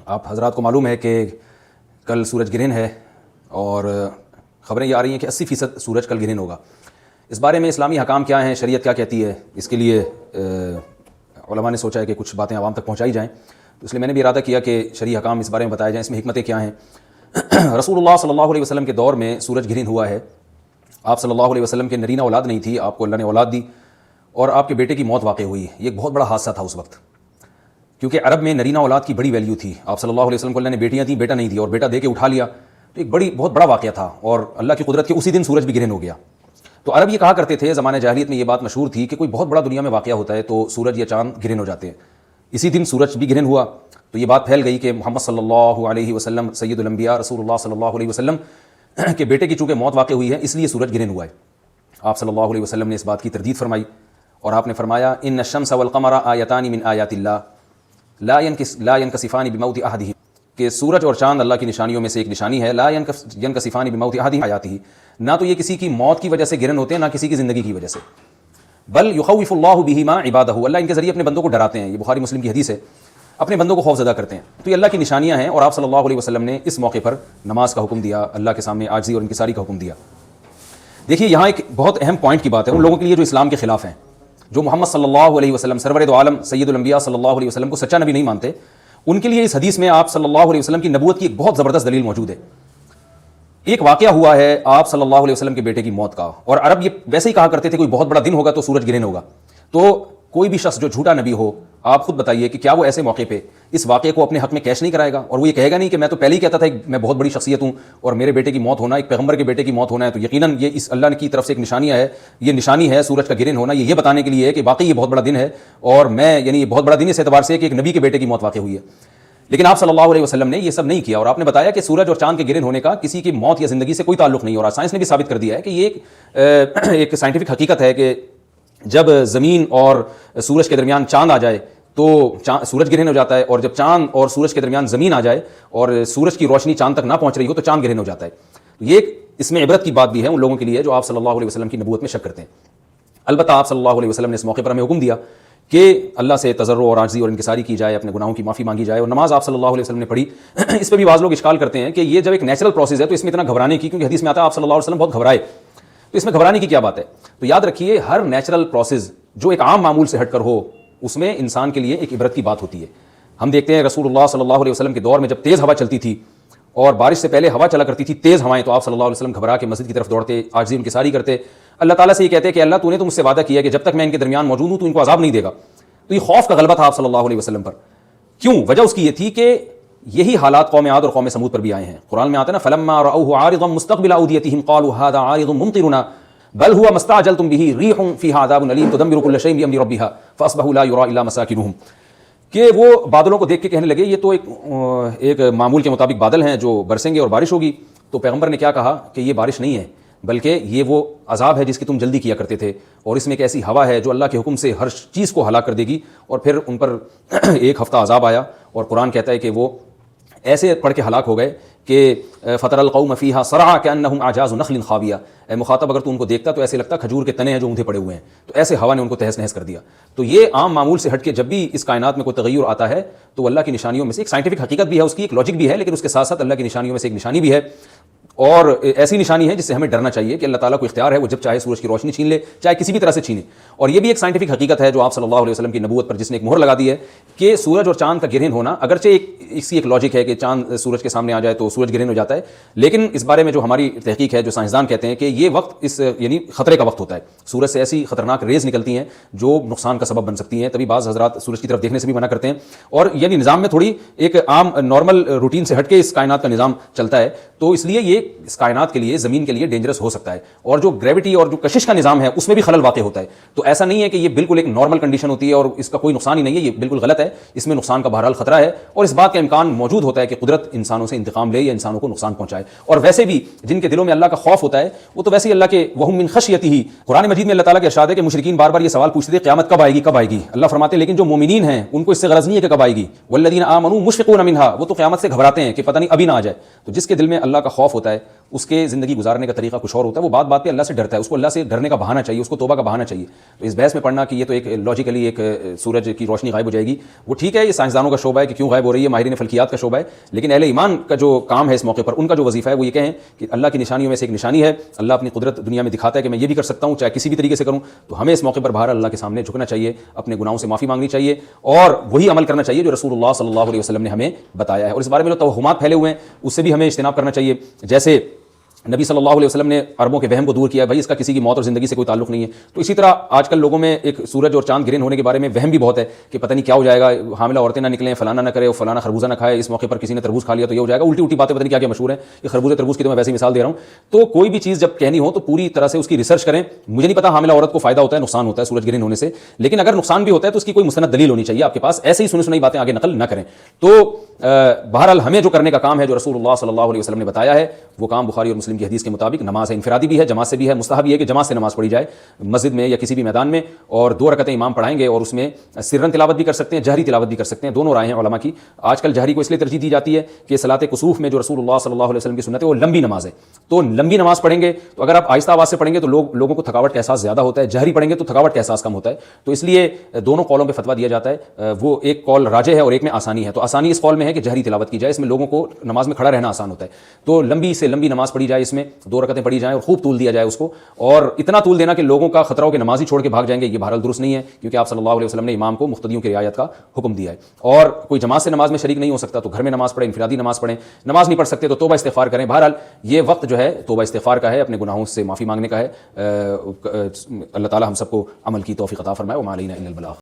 آپ حضرات کو معلوم ہے کہ کل سورج گرہن ہے اور خبریں یہ آ رہی ہیں کہ 80% سورج کل گرہن ہوگا. اس بارے میں اسلامی حکام کیا ہیں, شریعت کیا کہتی ہے, اس کے لیے علماء نے سوچا ہے کہ کچھ باتیں عوام تک پہنچائی جائیں. تو اس لیے میں نے بھی ارادہ کیا کہ شرعی حکام اس بارے میں بتائے جائیں, اس میں حکمتیں کیا ہیں. رسول اللہ صلی اللہ علیہ وسلم کے دور میں سورج گرہن ہوا ہے. آپ صلی اللہ علیہ وسلم کے نرینہ اولاد نہیں تھی, آپ کو اللہ نے اولاد دی اور آپ کے بیٹے کی موت واقع ہوئی. یہ ایک بہت بڑا حادثہ تھا اس وقت, کیونکہ عرب میں نرینہ اولاد کی بڑی ویلیو تھی. آپ صلی اللہ علیہ وسلم کو اللہ نے بیٹیاں تھیں, بیٹا نہیں دی, اور بیٹا دے کے اٹھا لیا. تو ایک بہت بڑا واقعہ تھا, اور اللہ کی قدرت کے اسی دن سورج بھی گرہن ہو گیا. تو عرب یہ کہا کرتے تھے, زمانہ جاہلیت میں یہ بات مشہور تھی کہ کوئی بہت بڑا دنیا میں واقعہ ہوتا ہے تو سورج یا چاند گرہن ہو جاتے ہیں. اسی دن سورج بھی گرہن ہوا تو یہ بات پھیل گئی کہ محمد صلی اللہ علیہ وسلم سید الانبیاء رسول اللہ صلی اللہ علیہ وسلم کے بیٹے کی چونکہ موت واقع ہوئی ہے اس لیے سورج گرہن ہوا ہے. آپ صلی اللہ علیہ وسلم نے اس بات کی تردید فرمائی اور آپ نے فرمایا ان الشمس والقمر آیتان من آیات اللہ لا ينکسفان بموت احدہم, کہ سورج اور چاند اللہ کی نشانیوں میں سے ایک نشانی ہے. لا ينکسفان بموت احدہم آیاتہ, نہ تو یہ کسی کی موت کی وجہ سے گرہن ہوتے ہیں نہ کسی کی زندگی کی وجہ سے. بل یخوف اللہ بہما عبادہ, اللہ ان کے ذریعے اپنے بندوں کو ڈراتے ہیں. یہ بخاری مسلم کی حدیث ہے, اپنے بندوں کو خوف زدہ کرتے ہیں. تو یہ اللہ کی نشانیاں ہیں, اور آپ صلی اللہ علیہ وسلم نے اس موقع پر نماز کا حکم دیا, اللہ کے سامنے عاجزی اور انکساری کا حکم دیا. دیکھیے یہاں ایک بہت اہم پوائنٹ کی بات ہے ان لوگوں کے لیے جو اسلام کے خلاف ہیں, جو محمد صلی اللہ علیہ وسلم سرور دو عالم سید الانبیاء صلی اللہ علیہ وسلم کو سچا نبی نہیں مانتے. ان کے لیے اس حدیث میں آپ صلی اللہ علیہ وسلم کی نبوت کی ایک بہت زبردست دلیل موجود ہے. ایک واقعہ ہوا ہے آپ صلی اللہ علیہ وسلم کے بیٹے کی موت کا, اور عرب یہ ویسے ہی کہا کرتے تھے کوئی بہت بڑا دن ہوگا تو سورج گرہن ہوگا. تو کوئی بھی شخص جو جھوٹا نبی ہو, آپ خود بتائیے کہ کیا وہ ایسے موقع پہ اس واقعے کو اپنے حق میں کیش نہیں کرائے گا, اور وہ یہ کہے گا نہیں کہ میں تو پہلے ہی کہتا تھا کہ میں بہت بڑی شخصیت ہوں اور میرے بیٹے کی موت ہونا, ایک پیغمبر کے بیٹے کی موت ہونا ہے, تو یقیناً یہ اس اللہ کی طرف سے ایک نشانیہ ہے, یہ نشانی ہے سورج کا گرہن ہونا, یہ بتانے کے لیے ہے کہ واقعی یہ بہت بڑا دن ہے, اور میں یعنی یہ بہت بڑا دن اس اعتبار سے کہ ایک نبی کے بیٹے کی موت واقع ہوئی ہے. لیکن آپ صلی اللہ علیہ وسلم نے یہ سب نہیں کیا, اور آپ نے بتایا کہ سورج اور چاند کے گرہن ہونے کا کسی کی موت یا زندگی سے کوئی تعلق نہیں. اور سائنس نے بھی ثابت کر دیا ہے کہ یہ ایک سائنٹیفک حقیقت ہے کہ جب زمین اور سورج کے درمیان چاند آ جائے تو سورج گرہن ہو جاتا ہے, اور جب چاند اور سورج کے درمیان زمین آ جائے اور سورج کی روشنی چاند تک نہ پہنچ رہی ہو تو چاند گرہن ہو جاتا ہے. یہ اس میں عبرت کی بات بھی ہے ان لوگوں کے لیے جو آپ صلی اللہ علیہ وسلم کی نبوت میں شک کرتے ہیں. البتہ آپ صلی اللہ علیہ وسلم نے اس موقع پر ہمیں حکم دیا کہ اللہ سے تضرع اور عاجزی اور انکساری کی جائے, اپنے گناہوں کی معافی مانگی جائے, اور نماز آپ صلی اللہ علیہ وسلم نے پڑھی. اس پہ بھی بعض لوگ اشکال کرتے ہیں کہ یہ جب ایک نیچرل پروسیس ہے تو اس میں اتنا گھبرانے کی, کیونکہ حدیث میں آتا ہے آپ صلی اللہ علیہ وسلم بہت گھبرائے, تو اس میں گھبرانے کی کیا بات ہے. تو یاد رکھیے ہر نیچرل پروسیس جو ایک عام معمول سے ہٹ کر ہو اس میں انسان کے لیے ایک عبرت کی بات ہوتی ہے. ہم دیکھتے ہیں رسول اللہ صلی اللہ علیہ وسلم کے دور میں جب تیز ہوا چلتی تھی اور بارش سے پہلے ہوا چلا کرتی تھی تیز ہوائیں, تو آپ صلی اللہ علیہ وسلم گھبرا کے مسجد کی طرف دوڑتے, عاجزی انکساری کرتے, اللہ تعالیٰ سے یہ کہتے کہ اللہ تو نے تو مجھ سے وعدہ کیا کہ جب تک میں ان کے درمیان موجود ہوں تو ان کو عذاب نہیں دے گا. تو یہ خوف کا غلبہ تھا آپ صلی اللہ علیہ وسلم پر. کیوں؟ وجہ اس کی یہ تھی کہ یہی حالات قوم عاد اور قوم سمود پر بھی آئے ہیں. قرآن میں آتا ہے نا فلما رأوه عارضا مستقبل اوديتهم قالوا هذا عارض ممطرنا بل هو ما استعجلتم به ريح فيها عذاب أليم تدمر كل شيء بأمر ربها فأصبحوا لا يرى إلا مساكنهم, کہ وہ بادلوں کو دیکھ کے کہنے لگے یہ تو ایک معمول کے مطابق بادل ہیں جو برسیں گے اور بارش ہوگی. تو پیغمبر نے کیا کہا کہ یہ بارش نہیں ہے بلکہ یہ وہ عذاب ہے جس کی تم جلدی کیا کرتے تھے, اور اس میں ایک ایسی ہوا ہے جو اللہ کے حکم سے ہر چیز کو ہلاک کر دے گی. اور پھر ان پر ایک ہفتہ عذاب آیا, اور قرآن کہتا ہے کہ وہ ایسے پڑھ کے ہلاک ہو گئے کہ فطر القوم فیہا صرعا کأنہم اعجاز نخل خاویہ, اے مخاطب اگر تو ان کو دیکھتا تو ایسے لگتا کھجور کے تنے ہیں جو اونھے پڑے ہوئے ہیں. تو ایسے ہوا نے ان کو تہس نہس کر دیا. تو یہ عام معمول سے ہٹ کے جب بھی اس کائنات میں کوئی تغیر آتا ہے تو اللہ کی نشانیوں میں سے ایک سائنٹیفک حقیقت بھی ہے, اس کی ایک لاجک بھی ہے, لیکن اس کے ساتھ ساتھ اللہ کی نشانیوں میں سے ایک نشانی بھی ہے, اور ایسی نشانی ہے جس سے ہمیں ڈرنا چاہیے کہ اللہ تعالیٰ کو اختیار ہے وہ جب چاہے سورج کی روشنی چھین لے, چاہے کسی بھی طرح سے چھینے. اور یہ بھی ایک سائنٹیفک حقیقت ہے جو آپ صلی اللہ علیہ وسلم کی نبوت پر جس نے ایک مہر لگا دی ہے کہ سورج اور چاند کا گرہن ہونا, اگرچہ اس کی ایک لاجک ہے کہ چاند سورج کے سامنے آ جائے تو سورج گرہن ہو جاتا ہے, لیکن اس بارے میں جو ہماری تحقیق ہے, جو سائنسدان کہتے ہیں کہ یہ وقت اس یعنی خطرے کا وقت ہوتا ہے. سورج سے ایسی خطرناک ریز نکلتی ہیں جو نقصان کا سبب بن سکتی ہیں, تبھی بعض حضرات سورج کی طرف دیکھنے سے بھی منع کرتے ہیں. اور یعنی نظام میں تھوڑی ایک عام نارمل روٹین سے ہٹ کے اس کائنات کا نظام چلتا ہے, تو اس لیے یہ اس کائنات کے لیے, زمین کے لیے ڈینجرس ہو سکتا ہے. اور جو گریوٹی اور جو کشش کا نظام ہے اس میں بھی خلل واقع ہوتا ہے. تو ایسا نہیں ہے کہ یہ بالکل ایک نارمل کنڈیشن ہوتی ہے اور اس کا کوئی نقصان ہی نہیں ہے, یہ بالکل غلط ہے. اس میں نقصان کا بہرحال خطرہ ہے, اور اس بات کا امکان موجود ہوتا ہے کہ قدرت انسانوں سے انتقام لے یا انسانوں کو نقصان پہنچائے. اور ویسے بھی جن کے دلوں میں اللہ کا خوف ہوتا ہے وہ تو ویسے ہی اللہ کے وہم من خشیتہ ہی, قرآن مجید میں اللہ تعالیٰ کے ارشاد ہے کہ مشرکین بار بار یہ سوال پوچھتے تھے قیامت کب آئے گی کب آئے گی. اللہ فرماتے ہیں لیکن جو مومنین ہیں ان کو اس سے غرض نہیں ہے کہ کب آئے گی. والذین آمنوا مشفقون منها, وہ تو قیامت سے گھبراتے ہیں کہ پتہ نہیں ابھی نہ آ جائے. تو جس کے دل میں اللہ کا خوف ہوتا ہے اس کے زندگی گزارنے کا طریقہ کچھ اور ہوتا ہے، وہ بات بات پہ اللہ سے ڈرتا ہے، اس کو اللہ سے ڈرنے کا بہانہ چاہیے، اس کو توبہ کا بہانہ چاہیے۔ تو اس بحث میں پڑھنا کہ یہ تو ایک لاجیکلی ایک سورج کی روشنی غائب ہو جائے گی، وہ ٹھیک ہے، یہ سائنسدانوں کا شعبہ ہے کہ کیوں غائب ہو رہی ہے، ماہرین فلکیات کا شعبہ ہے، لیکن اہل ایمان کا جو کام ہے اس موقع پر، ان کا جو وظیفہ ہے وہ یہ کہیں کہ اللہ کی نشانیوں میں سے ایک نشانی ہے، اللہ اپنی قدرت دنیا میں دکھاتا ہے کہ میں یہ بھی کر سکتا ہوں چاہے کسی بھی طریقے سے کروں، تو ہمیں اس موقع پر بہر اللہ کے سامنے جھکنا چاہیے، اپنے گناہوں سے معافی مانگنی چاہیے اور وہی عمل کرنا چاہیے جو رسول اللہ صلی اللہ علیہ وسلم نے ہمیں بتایا ہے۔ اور اس بارے میں جو توہمات پھیلے ہوئے ہیں اس سے بھی ہمیں اجتناب کرنا چاہیے، جیسے نبی صلی اللہ علیہ وسلم نے عربوں کے وہم کو دور کیا، بھائی اس کا کسی کی موت اور زندگی سے کوئی تعلق نہیں ہے، تو اسی طرح آج کل لوگوں میں ایک سورج اور چاند گرہن ہونے کے بارے میں وہم بھی بہت ہے کہ پتہ نہیں کیا ہو جائے گا، حاملہ عورتیں نہ نکلیں، فلانا نہ کرے، فلانا خربوزہ نہ کھائے، اس موقع پر کسی نے تربوز کھا لیا تو یہ ہو جائے گا، الٹی الٹی باتیں پتہ نہیں کیا کیا مشہور ہیں، یہ خربوزے تربوز کی تو میں ویسے ہی مثال دے رہا ہوں۔ تو کوئی بھی چیز جب کہنی ہو تو پوری طرح سے اس کی ریسرچ کریں، مجھے نہیں پتا حاملہ عورت کو فائدہ ہوتا ہے نقصان ہوتا ہے سورج گرہن ہونے سے، لیکن اگر نقصان بھی ہوتا ہے تو اس کی کوئی مستند دلیل ہونی چاہیے آپ کے پاس، ایسے ہی سنی سنائی باتیں آگے نقل نہ کریں۔ تو بہرحال ہمیں جو کرنے کا کام ہے جو رسول اللہ صلی اللہ علیہ وسلم نے بتایا ہے وہ کام بخاری اور مسلم کی حدیث کے مطابق نماز ہے، انفرادی بھی ہے، جماعت سے بھی ہے، مستحب یہ ہے کہ جماعت سے نماز پڑھی جائے مسجد میں یا کسی بھی میدان میں، اور 2 رکعتیں امام پڑھائیں گے اور اس میں سرن تلاوت بھی کر سکتے ہیں، جہری تلاوت بھی کر سکتے ہیں، دونوں رائے ہیں علماء کی۔ آج کل جہری کو اس لیے ترجیح دی جاتی ہے کہ صلاۃ کسوف میں جو رسول اللہ صلی اللہ علیہ وسلم کی سنت ہے وہ لمبی نماز ہے، تو لمبی نماز پڑھیں گے تو اگر آپ آہستہ آواز سے پڑھیں گے تو لوگوں کو تھکاوٹ کا احساس زیادہ ہوتا ہے، جہری پڑھیں گے تو تھکاوٹ کا احساس کم ہوتا ہے، تو اس لیے دونوں قولوں پہ فتویٰ دیا جاتا ہے، وہ ایک قول راجح ہے اور ایک میں آسانی ہے، تو آسانی اس قول میں ہے کہ جہری تلاوت کی جائے، اس میں لوگوں کو نماز میں کھڑا رہنا آسان ہوتا ہے، تو لمبی سے لمبی نماز پڑھی جائے، اس میں 2 رکعتیں پڑھی جائیں اور خوب طول دیا جائے اس کو، اور اتنا طول دینا کہ لوگوں کا خطرہ ہو کہ نماز ہی چھوڑ کے بھاگ جائیں گے، یہ بہرحال درست نہیں ہے، کیونکہ آپ صلی اللہ علیہ وسلم نے امام کو مقتدیوں کی رعایت کا حکم دیا ہے۔ اور کوئی جماعت سے نماز میں شریک نہیں ہو سکتا تو گھر میں نماز پڑھیں، انفرادی نماز پڑھیں، نماز نہیں پڑھ سکتے تو توبہ استغفار کریں۔ بہرحال یہ وقت جو ہے توبہ استغفار کا ہے، اپنے گناہوں سے معافی مانگنے کا ہے۔ اللہ تعالی ہم سب کو عمل کی توفیق عطا فرمائے، وما علینا الا البلاغ۔